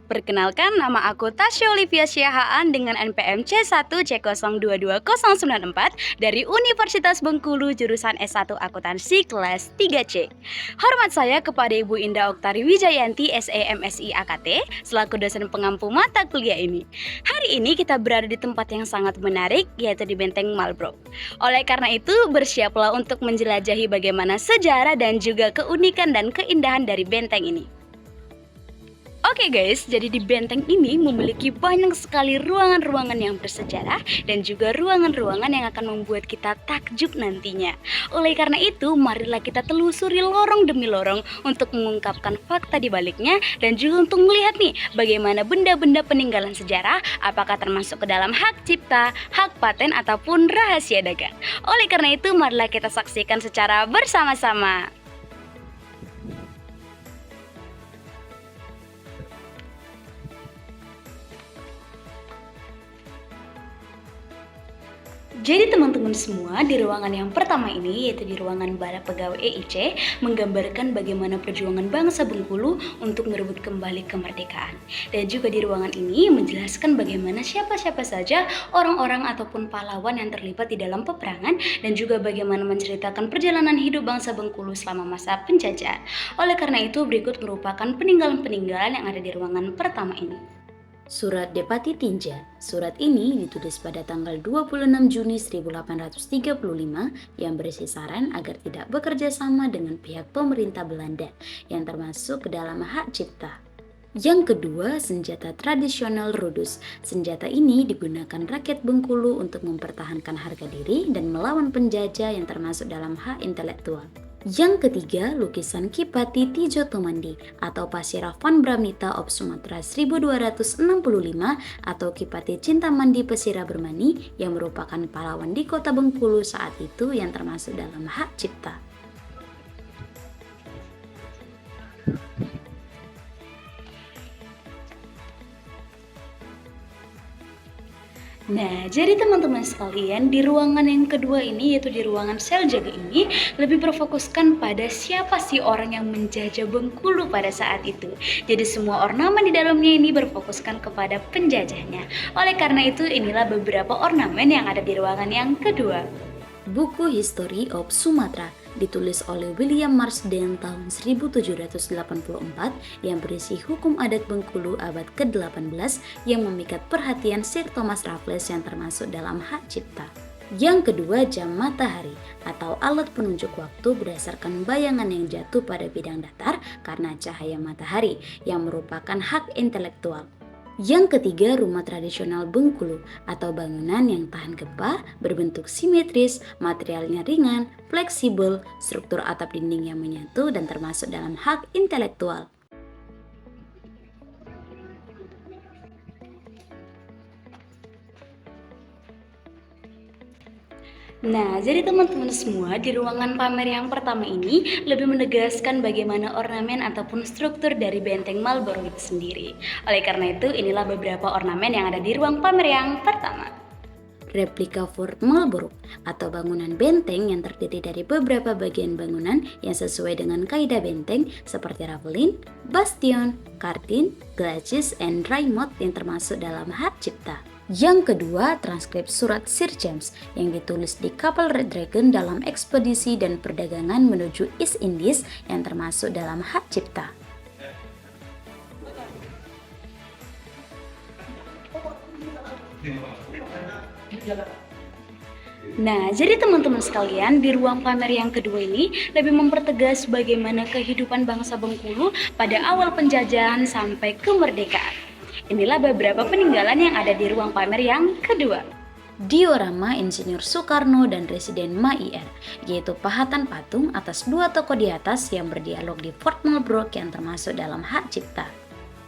Perkenalkan, nama aku Tasya Olivia Syahaan dengan NPM C1C022094 dari Universitas Bengkulu jurusan S1 Akuntansi kelas 3C. Hormat saya kepada Ibu Indah Oktari Wijayanti SEMSI AKT selaku dosen pengampu mata kuliah ini. Hari ini kita berada di tempat yang sangat menarik, yaitu di Benteng Marlborough. Oleh karena itu, bersiaplah untuk menjelajahi bagaimana sejarah dan juga keunikan dan keindahan dari benteng ini. Oke guys, jadi di benteng ini memiliki banyak sekali ruangan-ruangan yang bersejarah dan juga ruangan-ruangan yang akan membuat kita takjub nantinya. Oleh karena itu, marilah kita telusuri lorong demi lorong untuk mengungkapkan fakta di baliknya dan juga untuk melihat nih bagaimana benda-benda peninggalan sejarah apakah termasuk ke dalam hak cipta, hak paten ataupun rahasia dagang. Oleh karena itu, marilah kita saksikan secara bersama-sama. Jadi teman-teman semua, di ruangan yang pertama ini, yaitu di ruangan Balai Pegawai EIC, menggambarkan bagaimana perjuangan bangsa Bengkulu untuk merebut kembali kemerdekaan. Dan juga di ruangan ini menjelaskan bagaimana siapa-siapa saja orang-orang ataupun pahlawan yang terlibat di dalam peperangan dan juga bagaimana menceritakan perjalanan hidup bangsa Bengkulu selama masa penjajahan. Oleh karena itu, berikut merupakan peninggalan-peninggalan yang ada di ruangan pertama ini. Surat Depati Tinja. Surat ini ditulis pada tanggal 26 Juni 1835 yang berisi saran agar tidak bekerja sama dengan pihak pemerintah Belanda yang termasuk ke dalam hak cipta. Yang kedua, senjata tradisional Rudus. Senjata ini digunakan rakyat Bengkulu untuk mempertahankan harga diri dan melawan penjajah yang termasuk dalam hak intelektual. Yang ketiga, lukisan Kipati Tijo Tumandi atau Pasira Van Bramita of Sumatera 1265 atau Kipati Cintamandi Pesira Bermani yang merupakan pahlawan di kota Bengkulu saat itu yang termasuk dalam hak cipta. Nah, jadi teman-teman sekalian, di ruangan yang kedua ini, yaitu di ruangan sel jaga ini, lebih berfokuskan pada siapa sih orang yang menjajah Bengkulu pada saat itu. Jadi semua ornamen di dalamnya ini berfokuskan kepada penjajahnya. Oleh karena itu, inilah beberapa ornamen yang ada di ruangan yang kedua. Buku History of Sumatra ditulis oleh William Marsden tahun 1784 yang berisi hukum adat Bengkulu abad ke-18 yang memikat perhatian Sir Thomas Raffles yang termasuk dalam hak cipta. Yang kedua, jam matahari atau alat penunjuk waktu berdasarkan bayangan yang jatuh pada bidang datar karena cahaya matahari yang merupakan hak intelektual. Yang ketiga, rumah tradisional Bengkulu atau bangunan yang tahan gempa, berbentuk simetris, materialnya ringan, fleksibel, struktur atap dinding yang menyatu dan termasuk dalam hak intelektual. Nah, jadi teman-teman semua, di ruangan pamer yang pertama ini lebih menegaskan bagaimana ornamen ataupun struktur dari benteng Marlborough itu sendiri. Oleh karena itu, inilah beberapa ornamen yang ada di ruang pamer yang pertama. Replika Fort Marlborough atau bangunan benteng yang terdiri dari beberapa bagian bangunan yang sesuai dengan kaidah benteng seperti ravelin, bastion, kartin, glacis, and dry moat yang termasuk dalam hak cipta. Yang kedua, transkrip surat Sir James yang ditulis di kapal Red Dragon dalam ekspedisi dan perdagangan menuju East Indies yang termasuk dalam hak cipta. Nah, jadi teman-teman sekalian, di ruang pamer yang kedua ini lebih mempertegas bagaimana kehidupan bangsa Bengkulu pada awal penjajahan sampai kemerdekaan. Inilah beberapa peninggalan yang ada di ruang pamer yang kedua. Diorama Insinyur Soekarno dan Residen MAIR, yaitu pahatan patung atas dua tokoh di atas yang berdialog di Fort Marlborough yang termasuk dalam hak cipta.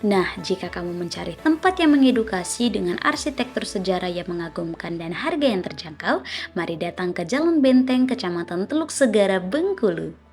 Nah, jika kamu mencari tempat yang mengedukasi dengan arsitektur sejarah yang mengagumkan dan harga yang terjangkau, mari datang ke Jalan Benteng, Kecamatan Teluk Segara, Bengkulu.